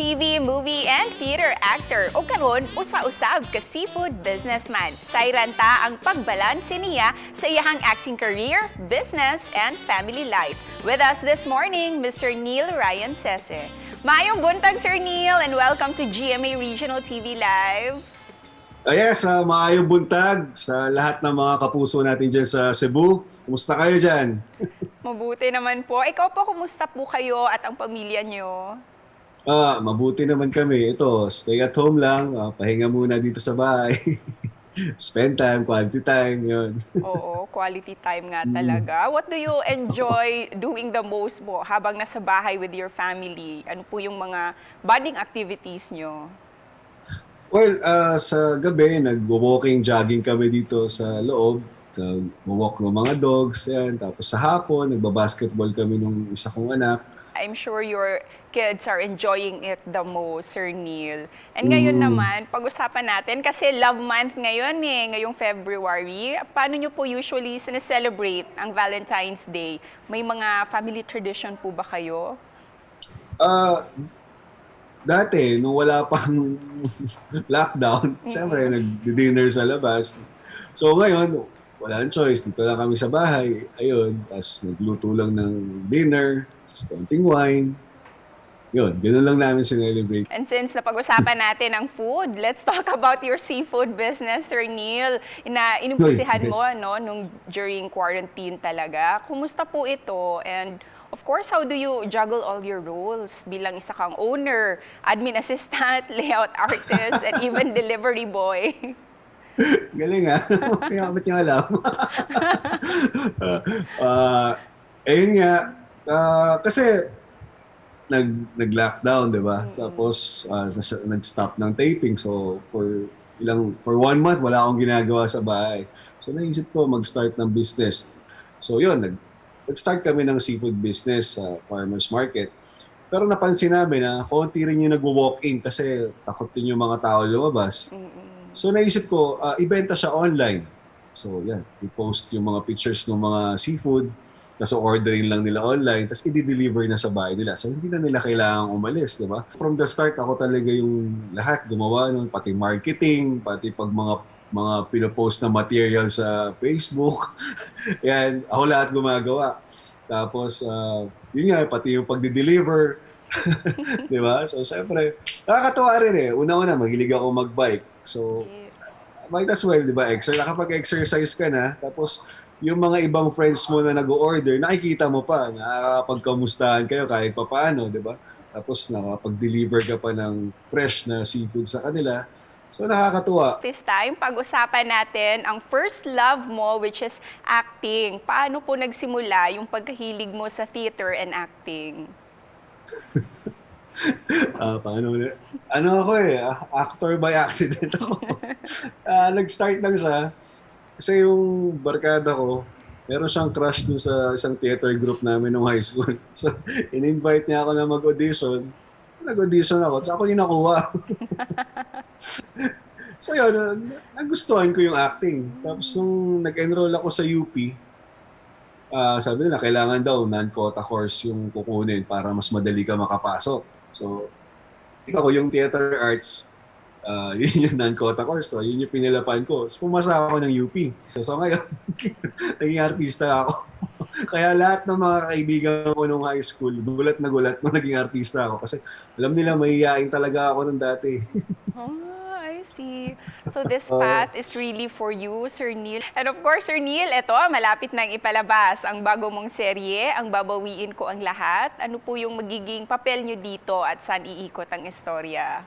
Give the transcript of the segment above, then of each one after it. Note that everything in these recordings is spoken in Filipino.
TV, movie, and theater actor o karon usa-usab ka seafood businessman. Sayranta ang pagbalanse niya sa iyahang acting career, business, and family life. With us this morning, Mr. Neil Ryan Sese. Maayong buntag, Sir Neil, and welcome to GMA Regional TV Live. Yes, maayong buntag sa lahat ng mga kapuso natin dyan sa Cebu. Kumusta kayo dyan? Mabuti naman po. Ikaw po, kumusta po kayo at ang pamilya niyo? Mabuti naman kami. Ito, stay at home lang. Pahinga muna dito sa bahay. Spend time, quality time, yun. Oo, quality time nga talaga. What do you enjoy doing the most po habang nasa bahay with your family? Ano po yung mga bonding activities nyo? Well, sa gabi, nag-walking, jogging kami dito sa loob. Nag-walk ng mga dogs, yan. Tapos sa hapon, nagbabasketball kami nung isa kong anak. I'm sure your kids are enjoying it the most, Sir Neil. And ngayon naman, pag-usapan natin, kasi Love Month ngayon ngayong February. Paano nyo po usually sineselebrate ang Valentine's Day? May mga family tradition po ba kayo? Dati, nung wala pang lockdown, siyempre, nag-dinner sa labas. So ngayon, wala nang choice. Dito lang kami sa bahay. Ayun, tapos nagluto lang ng dinner, konting wine. Yun, ganoon lang namin sinelebrate. And since napag-usapan natin ang food, let's talk about your seafood business, Sir Neil. Inumpisihan mo, no, during quarantine talaga. Kumusta po ito? And of course, how do you juggle all your roles bilang isa kang owner, admin assistant, layout artist, and even delivery boy? Galing Kaya ba't niya alam? Ayun nga, kasi nag-lockdown, di ba? Tapos nag-stop ng taping. So for 1 month, wala akong ginagawa sa bahay. So naisip ko mag-start ng business. So yun, nag-start kami ng seafood business sa farmers market. Pero napansin namin na konti rin yung nag-walk-in kasi takot din yung mga tao lumabas. So naisip ko, ibenta siya online. So yan, i-post yung mga pictures ng mga seafood, tapos orderin lang nila online, tapos i-deliver na sa bahay nila. So hindi na nila kailangang umalis, di ba? From the start, ako talaga yung lahat gumawa nun, pati marketing, pati pag mga pinopost na material sa Facebook. Yan, ako lahat gumagawa. Tapos, yun nga, pati yung pagdi-deliver. Di ba? So, syempre, nakakatuwa rin Una-una, mahilig ako mag-bike. So, might as well, di ba? Nakapag-exercise ka na, tapos yung mga ibang friends mo na nag-order, nakikita mo pa, nakakapagkamustahan kayo kahit papaano, di ba? Tapos nakapag-deliver ka pa ng fresh na seafood sa kanila. So, nakakatuwa. This time, pag-usapan natin ang first love mo, which is acting. Paano po nagsimula yung pagkahilig mo sa theater and acting? Paano ulit? Ako actor by accident ako. Nag-start lang siya. Kasi yung barkada ko, meron siyang crush dun sa isang theater group namin nung high school. So, in-invite niya ako na mag-audition. Nag-audition ako. So, ako yung nakuha. So, yun, nagustuhan ko yung acting. Tapos, nung nag-enroll ako sa UP, sabi nila, kailangan daw non-quota course yung kukunin para mas madali ka makapasok. So, ikaw yung theater arts, yun yung non-quota course. So, yun yung pinilapan ko. So, pumasa ako ng UP. So, ngayon, naging artista ako. Kaya lahat ng mga kaibigan ko nung high school, gulat na gulat nung naging artista ako. Kasi alam nila, mahihain talaga ako nung dati. I see. So this path is really for you, Sir Neil. And of course, Sir Neil, ito, malapit nang ipalabas ang bago mong serye, ang Babawiin Ko Ang Lahat. Ano po yung magiging papel nyo dito at saan iikot ang istorya?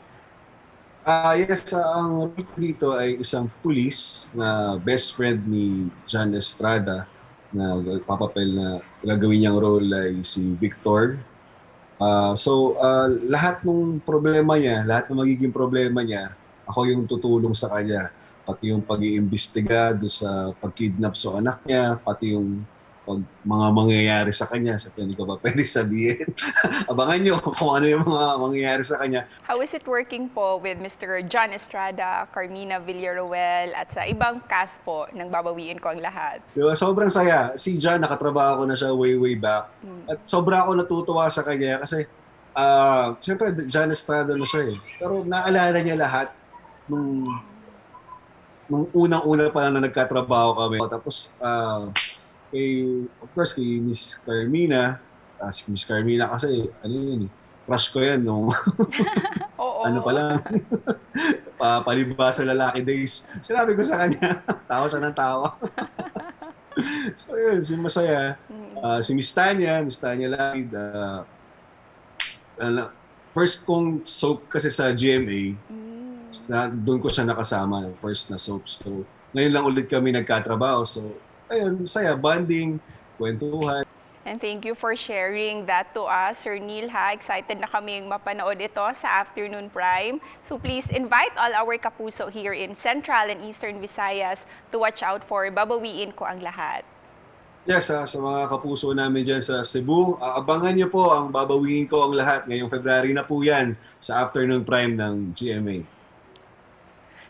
Yes, ang role ko dito ay isang pulis na best friend ni John Estrada na papapel na gagawin niyang role ay si Victor. So, lahat ng problema niya, lahat ng magiging problema niya, ako yung tutulong sa kanya. Pati yung pag-iimbestiga sa pag-kidnap sa anak niya, pati yung mga mangyayari sa kanya. So, hindi ko ba pwede sabihin? Abangan nyo kung ano yung mga mangyayari sa kanya. How is it working po with Mr. John Estrada, Carmina Villaruel, at sa ibang cast po ng Babawiin Ko Ang Lahat? Diba? Sobrang saya. Si John, nakatrabaho ko na siya way back. At sobra ako natutuwa sa kanya kasi Siyempre, John Estrada na siya eh. Pero naalala niya lahat nung unang-una pa lang na nagkatrabaho kami. Tapos, of course, kay Miss Carmina. Si Miss Carmina kasi, ano yun eh, crush ko yan nung Oo. ano pa lang, palibasa lalaki days. Sinabi ko sa kanya, tawa siya ng tawa. So yun, si Masaya, si Miss Tanya Lapid, first kong soap kasi sa GMA, doon ko siya nakasama, first na soap. So, ngayon lang ulit kami nagkatrabaho. So, ayun, saya, bonding, kwentuhan. And thank you for sharing that to us, Sir Neil, ha. Excited na kaming mapanood ito sa Afternoon Prime. So please invite all our kapuso here in Central and Eastern Visayas to watch out for Babawiin Ko Ang Lahat. Yes, sa mga kapuso namin dyan sa Cebu, abangan niyo po ang Babawiin Ko Ang Lahat. Ngayong February na po yan sa Afternoon Prime ng GMA.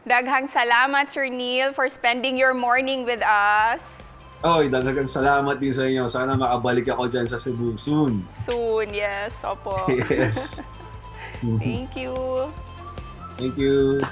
Daghang salamat, Sir Neil, for spending your morning with us. Dagdagan salamat din sa inyo. Sana makabalik ako dyan sa Cebu soon. Soon, yes. Opo. Yes. Thank you. Thank you.